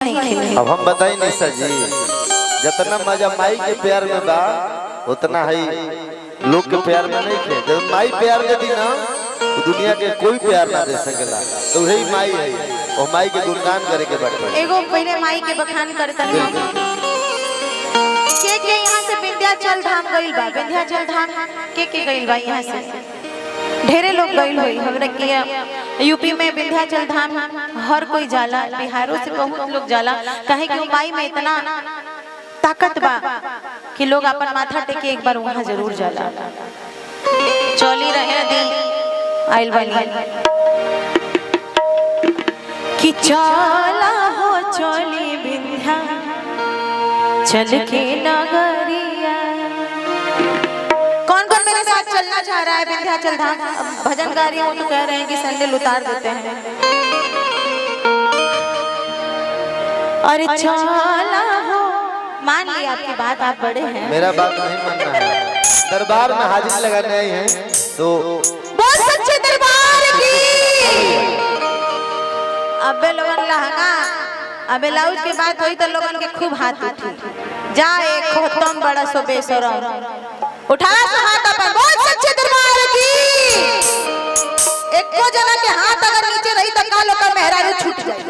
अब हम बताई नहीं सर जी, जितना मजा माई के प्यार में बा उतना है लोग के प्यार में नहीं थे। जब माई प्यार दे दी ना तो दुनिया के कोई प्यार ना दे सकेला, तो वही माई है और माई के गुणगान करे के बाटे। एगो पहले माई के बखान करता है के यहाँ से विंध्याचल धाम गइल बा। विंध्याचल धाम के गइल बा यहाँ से ढेरे लोग गइल होई। हमरा के यूपी में विंध्याचल धाम हर कोई जाला, बिहारों से बहुत लोग जाला। कहे कि माई में इतना ताकत बा कि लोग अपन माथा टेके एक बार वहां जरूर जाला। चली रहे दी आइल बनी कि चला हो चली विंध्या चल के नगरिया। कौन कौन मेरे साथ चलना चाह रहा है विंध्याचल धाम? भजन गा रही हूँ तो कह रहे हैं कि सैंडल उतार देते हैं। अरे चला हो, मान लिया आपकी बात, आप बड़े हैं, मेरा बात नहीं मानना है। दरबार में हाजिरी लगाने आई हैं तो बहुत सच्चे दरबार की। अबे लोगन लहंगा अबे लाउज के बात हुई तो लोगन के खूब हाथ उठी। जा एक खोतम बड़ा सो बेशरम, उठा सो हाथ अपन। बहुत सच्चे दरबार की। एक को जना के हाथ अगर नीचे रही तो कालो का मेहरारू छूट जाए।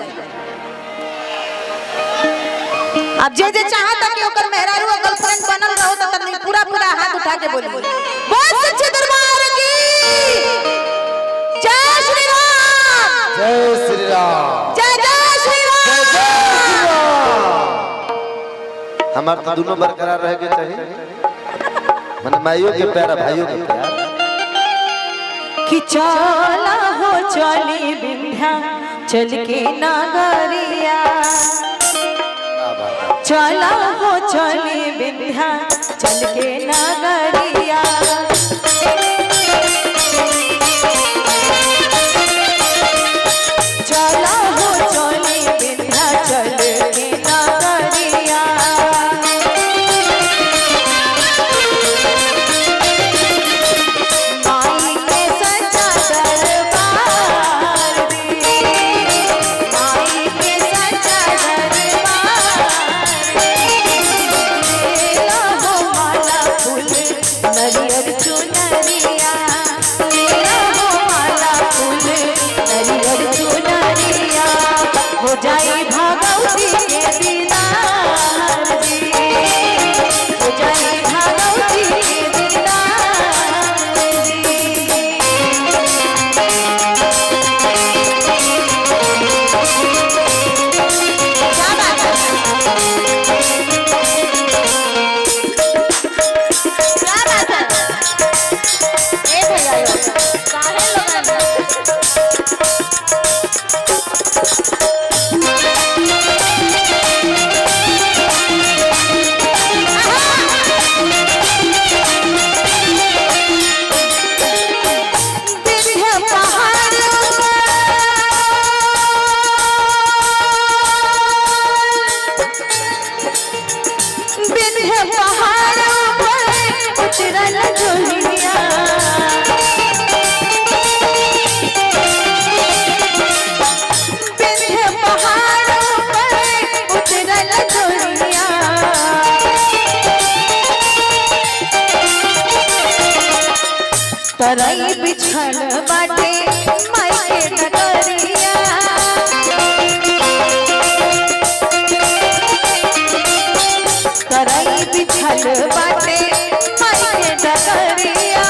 अब जे चाहता कि ओकर मेहरारू गर्लफ्रेंड बनल रहो तो तब नहीं पूरा पूरा हाथ उठा के बोली बहुत सच्चे दरबार की। जय श्री राम, जय श्री राम, जय जय श्री राम। हमारे तो दोनों बरकरार रह के चाहिए, मन माइयों के प्यार भाइयों के प्यार। कि चला हो चली विंध्या चल के नगरिया, चला हो चली विंध्या चल के नगरिया। चला हो चली विंध्या चल के नगरिया। माई के सच्चा दरबार दी, माई के सच्चा दरबार नरियर चुनरिया, मेरा हो माला फूल नरियर चुनरिया। हो जाए भगवती के दीदार जी, हो जाए भगवती के दीदार जी। क्या बात है? तरई बिछल बाटे माई के नगरिया, तरई बिछल बाटे माई के नगरिया।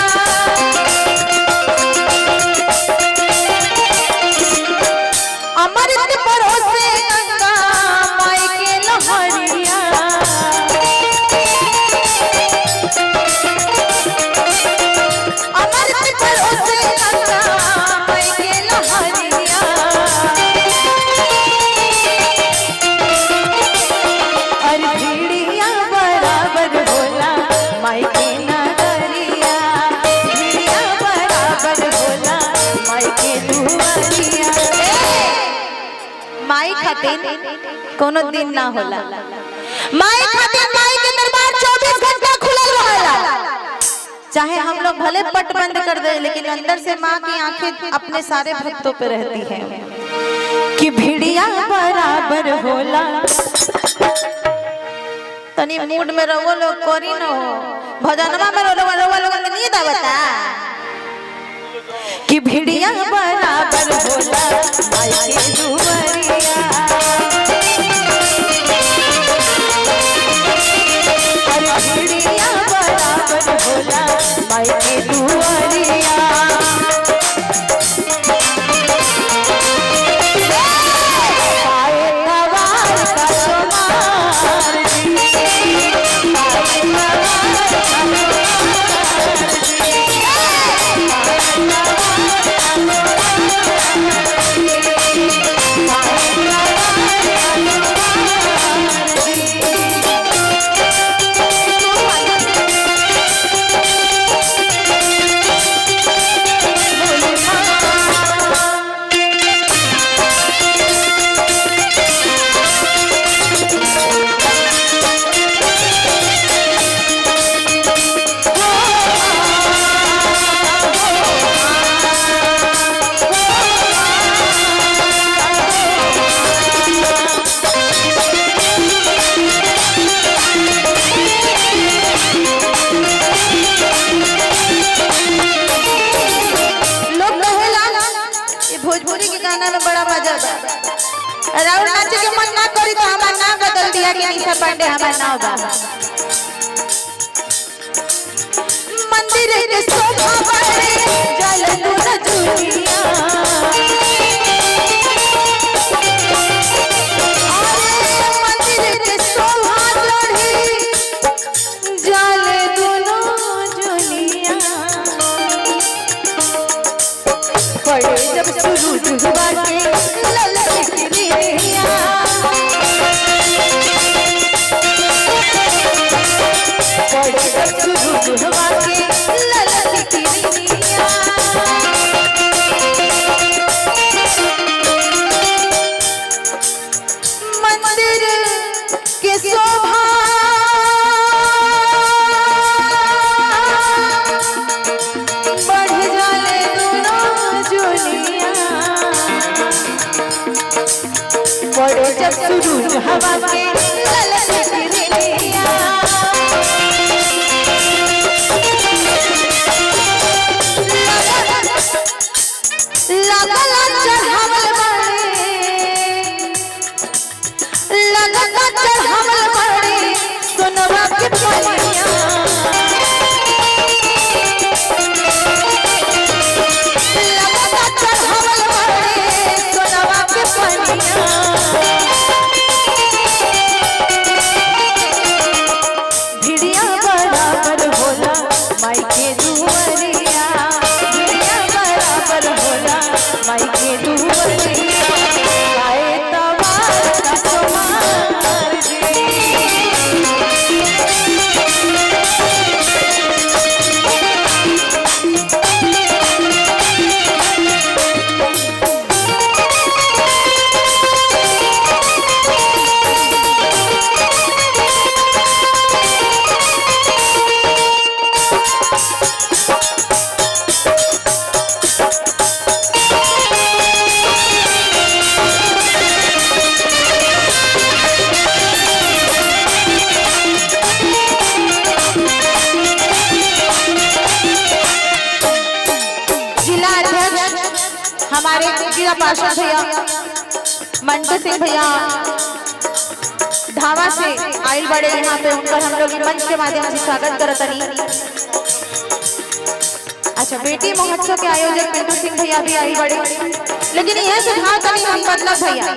अमृत परोसे गंगा माई के लहरिया, अमृत परोसे गंगा माई के लहरिया। अरे भीड़िया बराबर होला माई के नगरिया, भीड़िया बराबर होला माई के दुआरिया। माई खातिर कोनो दिन ना होला, माई खातिर माई के दरबार 24 घंटा खुलल रहेला। चाहे हम लोग भले पट बंद कर दे, लेकिन अंदर से माँ की आंखें अपने सारे भक्तों पे रहती हैं। कि भिड़िया बराबर होला। तनी मूड में रहो लोग करी न हो भजनमा में रहो लोग नींद आवता कि भिड़िया बराबर होला माई के दुवरिया। अरे भिड़िया बराबर होला माई के दुवरिया। भोजपुरी के गाना में बड़ा मजा आता। राउर नाचे के मन ना करी तो हमार नाम बदल दिया कि निशा पांडे हमार नाम बा। मंदिर के शोभा बढ़े जल दूर जुलिया। अरे मंदिर के शोभा बढ़े जल दूर जुलिया। पड़े जब सूरज हुआ के ललक गिरिया। पड़े जब सूरज हुआ के ललक गिरिया। मंदिर के शोभा बढ़ जाले दोनों जुलिया। पड़े जब सूरज हवा के ललक गिरिया। लगला चढ़ावल बड़े सोनवा के पनिया। लगला चढ़ावल बड़े सोनवा के पनिया। भिड़िया बराबर होला माई के दुवरिया। भिड़िया बराबर होला माई के दुवरिया। आए तवार का सोमार जी। हमारे जिला पार्षद भैया मंटू सिंह भैया धावा से आइल बड़े यहाँ पे उनका हम लोग मंच के माध्यम से स्वागत करतनी। अच्छा बेटी महोत्सव के आयोजक मंटू सिंह भैया भी आइल बड़े, लेकिन यह सुझाव तनी हम बदला भैया